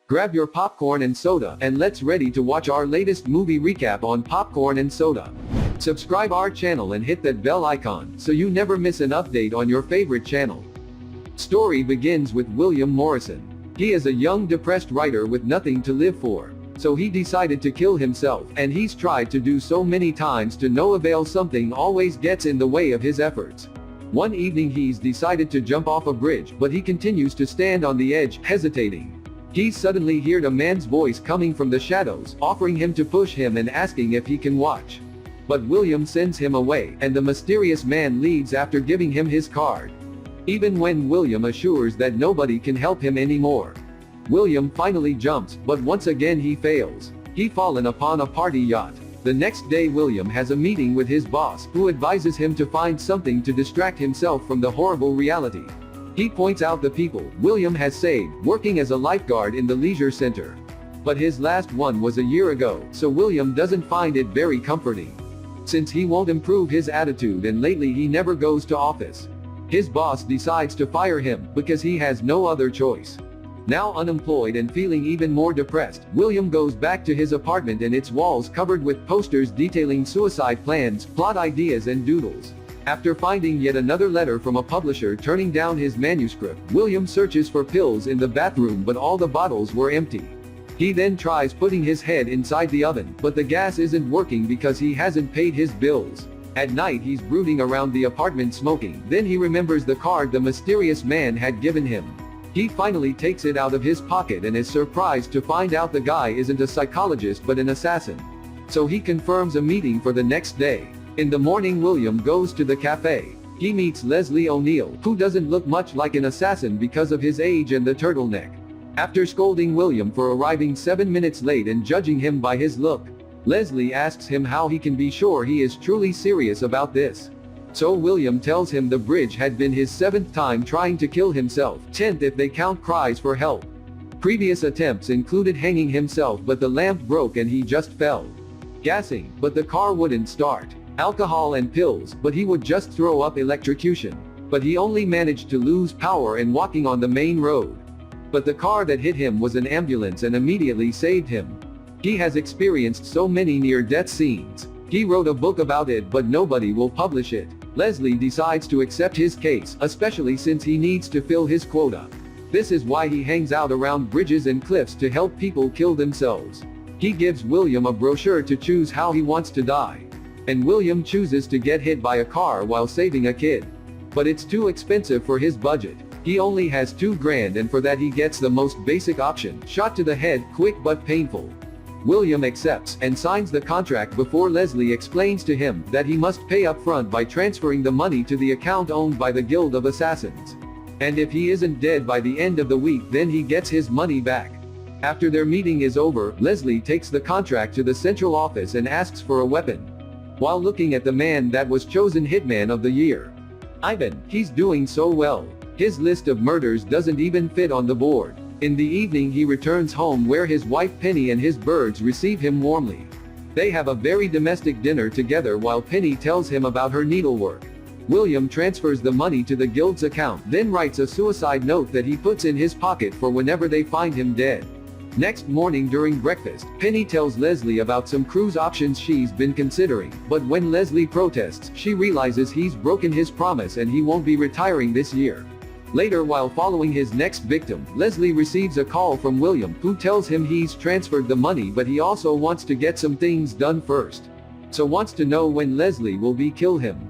Grab your popcorn and soda, and let's ready to watch our latest movie recap on Popcorn and Soda. Subscribe our channel and hit that bell icon, so you never miss an update on your favorite channel. Story begins with William Morrison. He is a young depressed writer with nothing to live for. So he decided to kill himself, and he's tried to do so many times to no avail. Something always gets in the way of his efforts. One evening he's decided to jump off a bridge, but he continues to stand on the edge, hesitating. He suddenly heard a man's voice coming from the shadows, offering him to push him and asking if he can watch. But William sends him away, and the mysterious man leaves after giving him his card. Even when William assures that nobody can help him anymore, William finally jumps, but once again he fails. He's fallen upon a party yacht. The next day William has a meeting with his boss, who advises him to find something to distract himself from the horrible reality. He points out the people William has saved, working as a lifeguard in the leisure center. But his last one was a year ago, so William doesn't find it very comforting. Since he won't improve his attitude and lately he never goes to office. His boss decides to fire him, because he has no other choice. Now unemployed and feeling even more depressed, William goes back to his apartment and its walls covered with posters detailing suicide plans, plot ideas and doodles. After finding yet another letter from a publisher turning down his manuscript, William searches for pills in the bathroom, but all the bottles were empty. He then tries putting his head inside the oven, but the gas isn't working because he hasn't paid his bills. At night he's brooding around the apartment smoking, then he remembers the card the mysterious man had given him. He finally takes it out of his pocket and is surprised to find out the guy isn't a psychologist but an assassin. So he confirms a meeting for the next day. In the morning William goes to the cafe. He meets Leslie O'Neill, who doesn't look much like an assassin because of his age and the turtleneck. After scolding William for arriving 7 minutes late and judging him by his look, Leslie asks him how he can be sure he is truly serious about this. So William tells him the bridge had been his 7th time trying to kill himself, 10th if they count cries for help. Previous attempts included hanging himself, but the lamp broke and he just fell. Gassing, but the car wouldn't start. Alcohol and pills, but he would just throw up. Electrocution, but he only managed to lose power and walking on the main road. But the car that hit him was an ambulance and immediately saved him. He has experienced so many near-death scenes. He wrote a book about it, but nobody will publish it. Leslie decides to accept his case, especially since he needs to fill his quota. This is why he hangs out around bridges and cliffs to help people kill themselves. He gives William a brochure to choose how he wants to die. And William chooses to get hit by a car while saving a kid. But it's too expensive for his budget. He only has $2,000 and for that he gets the most basic option, shot to the head, quick but painful. William accepts, and signs the contract before Leslie explains to him that he must pay up front by transferring the money to the account owned by the Guild of Assassins. And if he isn't dead by the end of the week then he gets his money back. After their meeting is over, Leslie takes the contract to the central office and asks for a weapon. While looking at the man that was chosen Hitman of the Year, Ivan, he's doing so well. His list of murders doesn't even fit on the board. In the evening he returns home where his wife Penny and his birds receive him warmly. They have a very domestic dinner together while Penny tells him about her needlework. William transfers the money to the guild's account, then writes a suicide note that he puts in his pocket for whenever they find him dead. Next morning during breakfast, Penny tells Leslie about some cruise options she's been considering, but when Leslie protests, she realizes he's broken his promise and he won't be retiring this year. Later, while following his next victim, Leslie receives a call from William, who tells him he's transferred the money but he also wants to get some things done first. So wants to know when Leslie will kill him.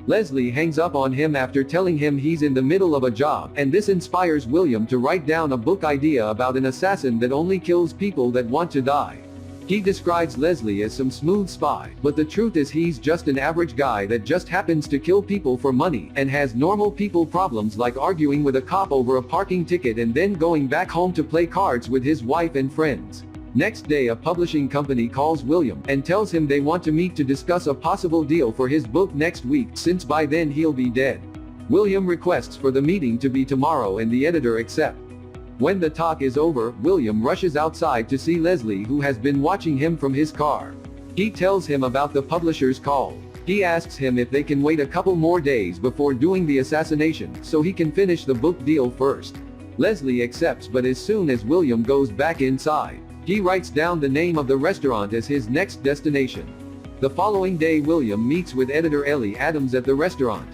Leslie hangs up on him after telling him he's in the middle of a job, and this inspires William to write down a book idea about an assassin that only kills people that want to die. He describes Leslie as some smooth spy, but the truth is he's just an average guy that just happens to kill people for money, and has normal people problems like arguing with a cop over a parking ticket and then going back home to play cards with his wife and friends. Next day a publishing company calls William, and tells him they want to meet to discuss a possible deal for his book next week, since by then he'll be dead. William requests for the meeting to be tomorrow and the editor accepts. When the talk is over, William rushes outside to see Leslie, who has been watching him from his car. He tells him about the publisher's call. He asks him if they can wait a couple more days before doing the assassination, so he can finish the book deal first. Leslie accepts, but as soon as William goes back inside, he writes down the name of the restaurant as his next destination. The following day, William meets with editor Ellie Adams at the restaurant.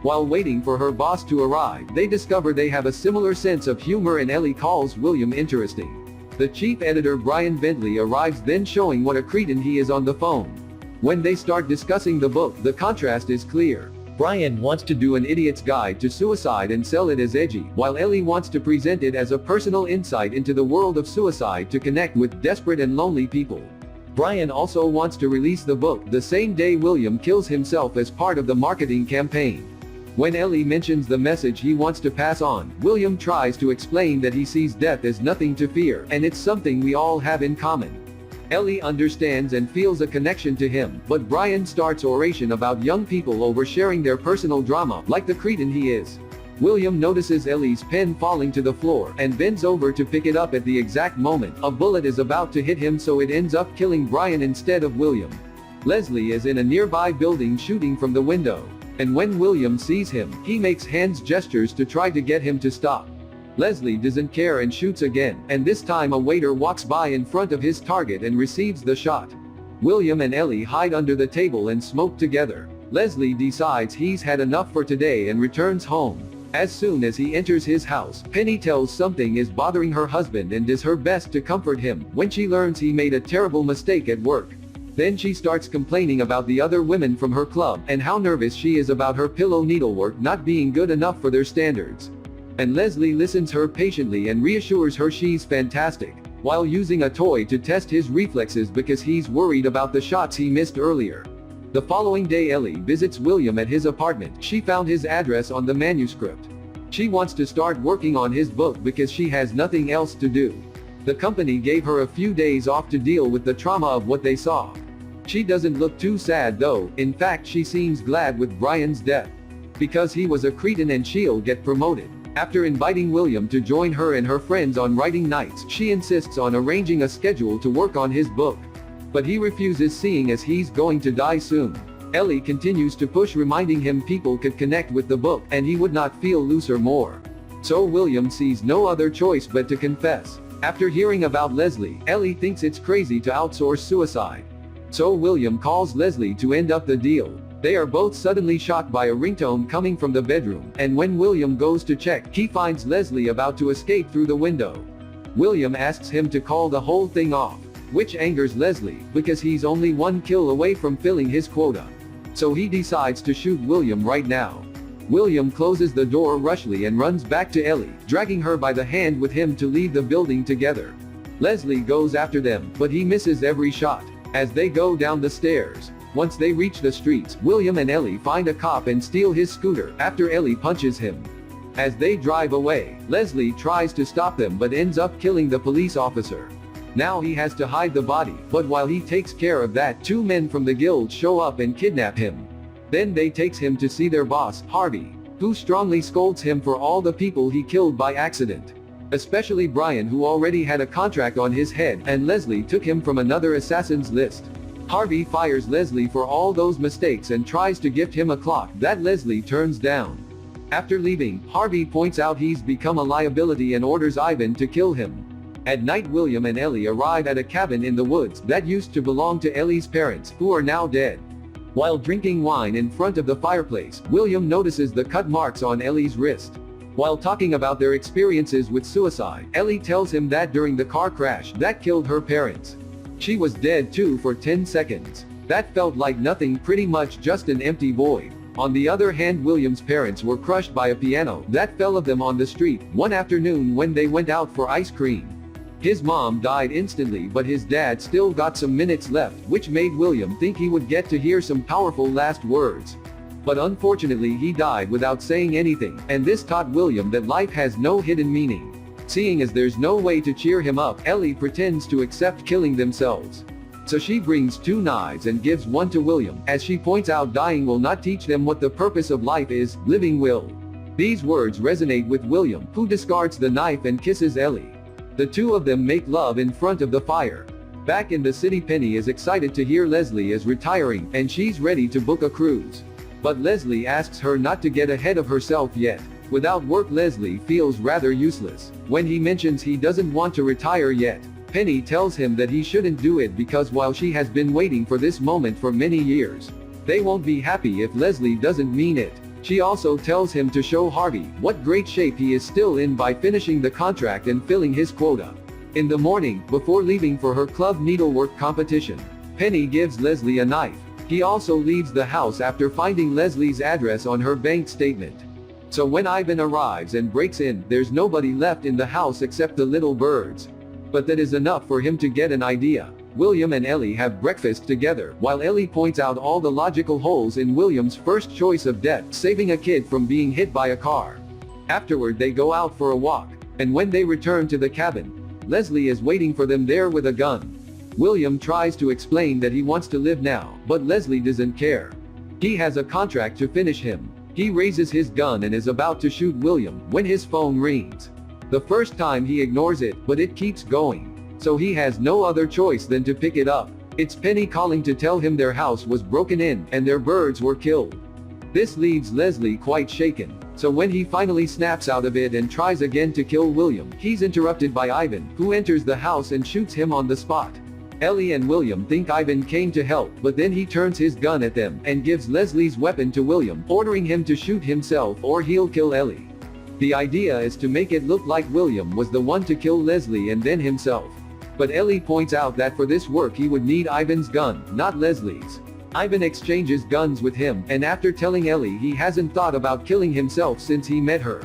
While waiting for her boss to arrive, they discover they have a similar sense of humor and Ellie calls William interesting. The chief editor Brian Bentley arrives, then showing what a cretin he is on the phone. When they start discussing the book, the contrast is clear. Brian wants to do an idiot's guide to suicide and sell it as edgy, while Ellie wants to present it as a personal insight into the world of suicide to connect with desperate and lonely people. Brian also wants to release the book the same day William kills himself as part of the marketing campaign. When Ellie mentions the message he wants to pass on, William tries to explain that he sees death as nothing to fear, and it's something we all have in common. Ellie understands and feels a connection to him, but Brian starts oration about young people oversharing their personal drama, like the cretin he is. William notices Ellie's pen falling to the floor, and bends over to pick it up at the exact moment a bullet is about to hit him, so it ends up killing Brian instead of William. Leslie is in a nearby building shooting from the window. And when William sees him, he makes hands gestures to try to get him to stop. Leslie doesn't care and shoots again, and this time a waiter walks by in front of his target and receives the shot. William and Ellie hide under the table and smoke together. Leslie decides he's had enough for today and returns home. As soon as he enters his house, Penny tells something is bothering her husband and does her best to comfort him when she learns he made a terrible mistake at work. Then she starts complaining about the other women from her club, and how nervous she is about her pillow needlework not being good enough for their standards. And Leslie listens her patiently and reassures her she's fantastic, while using a toy to test his reflexes because he's worried about the shots he missed earlier. The following day, Ellie visits William at his apartment. She found his address on the manuscript. She wants to start working on his book because she has nothing else to do. The company gave her a few days off to deal with the trauma of what they saw. She doesn't look too sad though, in fact she seems glad with Brian's death. Because he was a cretin and she'll get promoted. After inviting William to join her and her friends on writing nights, she insists on arranging a schedule to work on his book. But he refuses, seeing as he's going to die soon. Ellie continues to push, reminding him people could connect with the book, and he would not feel looser more. So William sees no other choice but to confess. After hearing about Leslie, Ellie thinks it's crazy to outsource suicide. So William calls Leslie to end up the deal. They are both suddenly shocked by a ringtone coming from the bedroom, and when William goes to check, he finds Leslie about to escape through the window. William asks him to call the whole thing off, which angers Leslie, because he's only one kill away from filling his quota. So he decides to shoot William right now. William closes the door rushly and runs back to Ellie, dragging her by the hand with him to leave the building together. Leslie goes after them, but he misses every shot. As they go down the stairs, once they reach the streets, William and Ellie find a cop and steal his scooter after Ellie punches him. As they drive away, Leslie tries to stop them but ends up killing the police officer. Now he has to hide the body, but while he takes care of that, two men from the guild show up and kidnap him. Then they takes him to see their boss, Harvey, who strongly scolds him for all the people he killed by accident. Especially Brian, who already had a contract on his head, and Leslie took him from another assassin's list. Harvey fires Leslie for all those mistakes and tries to gift him a clock that Leslie turns down. After leaving, Harvey points out he's become a liability and orders Ivan to kill him. At night, William and Ellie arrive at a cabin in the woods that used to belong to Ellie's parents, who are now dead. While drinking wine in front of the fireplace, William notices the cut marks on Ellie's wrist. While talking about their experiences with suicide, Ellie tells him that during the car crash that killed her parents, she was dead too for 10 seconds. That felt like nothing, pretty much just an empty void. On the other hand, William's parents were crushed by a piano that fell of them on the street one afternoon when they went out for ice cream. His mom died instantly, but his dad still got some minutes left, which made William think he would get to hear some powerful last words. But unfortunately he died without saying anything, and this taught William that life has no hidden meaning. Seeing as there's no way to cheer him up, Ellie pretends to accept killing themselves. So she brings 2 knives and gives one to William, as she points out dying will not teach them what the purpose of life is, living will. These words resonate with William, who discards the knife and kisses Ellie. The two of them make love in front of the fire. Back in the city, Penny is excited to hear Leslie is retiring, and she's ready to book a cruise. But Leslie asks her not to get ahead of herself yet. Without work, Leslie feels rather useless. When he mentions he doesn't want to retire yet, Penny tells him that he shouldn't do it because while she has been waiting for this moment for many years, they won't be happy if Leslie doesn't mean it. She also tells him to show Harvey what great shape he is still in by finishing the contract and filling his quota. In the morning, before leaving for her club needlework competition, Penny gives Leslie a knife. He also leaves the house after finding Leslie's address on her bank statement. So when Ivan arrives and breaks in, there's nobody left in the house except the little birds. But that is enough for him to get an idea. William and Ellie have breakfast together, while Ellie points out all the logical holes in William's first choice of death, saving a kid from being hit by a car. Afterward, they go out for a walk, and when they return to the cabin, Leslie is waiting for them there with a gun. William tries to explain that he wants to live now, but Leslie doesn't care. He has a contract to finish him. He raises his gun and is about to shoot William when his phone rings. The first time he ignores it, but it keeps going. So he has no other choice than to pick it up. It's Penny calling to tell him their house was broken in and their birds were killed. This leaves Leslie quite shaken. So when he finally snaps out of it and tries again to kill William, he's interrupted by Ivan, who enters the house and shoots him on the spot. Ellie and William think Ivan came to help, but then he turns his gun at them and gives Leslie's weapon to William, ordering him to shoot himself or he'll kill Ellie. The idea is to make it look like William was the one to kill Leslie and then himself. But Ellie points out that for this work he would need Ivan's gun, not Leslie's. Ivan exchanges guns with him, and after telling Ellie he hasn't thought about killing himself since he met her,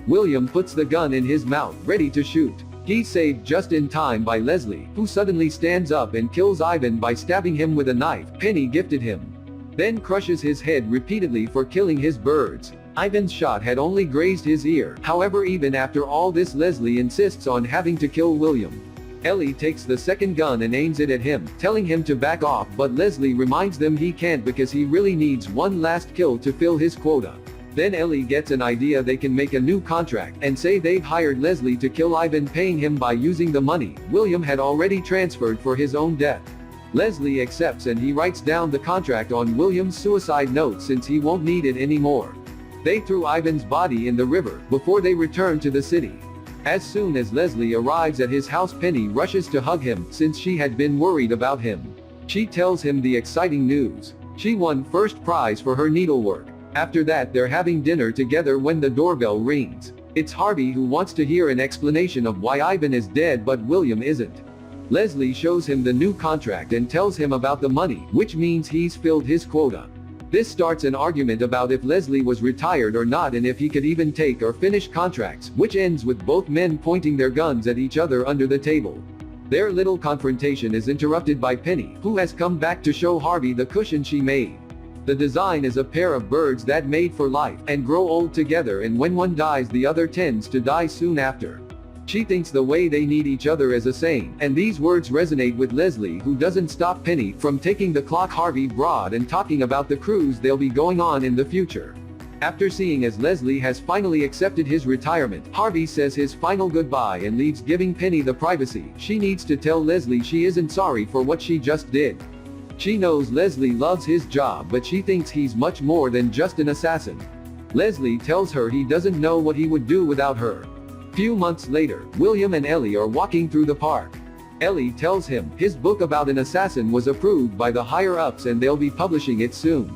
William puts the gun in his mouth, ready to shoot. He's saved just in time by Leslie, who suddenly stands up and kills Ivan by stabbing him with a knife Penny gifted him. Then crushes his head repeatedly for killing his birds. Ivan's shot had only grazed his ear. However, even after all this, Leslie insists on having to kill William. Ellie takes the second gun and aims it at him, telling him to back off, but Leslie reminds them he can't because he really needs one last kill to fill his quota. Then Ellie gets an idea. They can make a new contract and say they've hired Leslie to kill Ivan, paying him by using the money William had already transferred for his own death. Leslie accepts and he writes down the contract on William's suicide note since he won't need it anymore. They threw Ivan's body in the river before they return to the city. As soon as Leslie arrives at his house, Penny rushes to hug him since she had been worried about him. She tells him the exciting news. She won first prize for her needlework. After that, they're having dinner together when the doorbell rings. It's Harvey, who wants to hear an explanation of why Ivan is dead but William isn't. Leslie shows him the new contract and tells him about the money, which means he's filled his quota. This starts an argument about if Leslie was retired or not and if he could even take or finish contracts, which ends with both men pointing their guns at each other under the table. Their little confrontation is interrupted by Penny, who has come back to show Harvey the cushion she made. The design is a pair of birds that made for life and grow old together, and when one dies the other tends to die soon after. She thinks the way they need each other is a saying, and these words resonate with Leslie, who doesn't stop Penny from taking the clock Harvey brought and talking about the cruise they'll be going on in the future. After seeing as Leslie has finally accepted his retirement, Harvey says his final goodbye and leaves, giving Penny the privacy she needs to tell Leslie she isn't sorry for what she just did. She knows Leslie loves his job, but she thinks he's much more than just an assassin. Leslie tells her he doesn't know what he would do without her. Few months later, William and Ellie are walking through the park. Ellie tells him his book about an assassin was approved by the higher-ups and they'll be publishing it soon.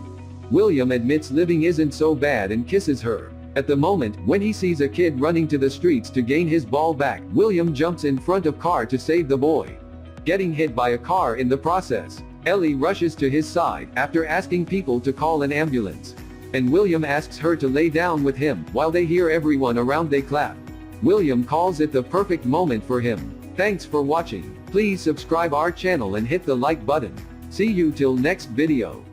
William admits living isn't so bad and kisses her. At the moment, when he sees a kid running to the streets to gain his ball back, William jumps in front of car to save the boy, getting hit by a car in the process. Ellie rushes to his side after asking people to call an ambulance, and William asks her to lay down with him. While they hear everyone around, they clap. William calls it the perfect moment for him. Thanks for watching. Please subscribe our channel and hit the like button. See you till next video.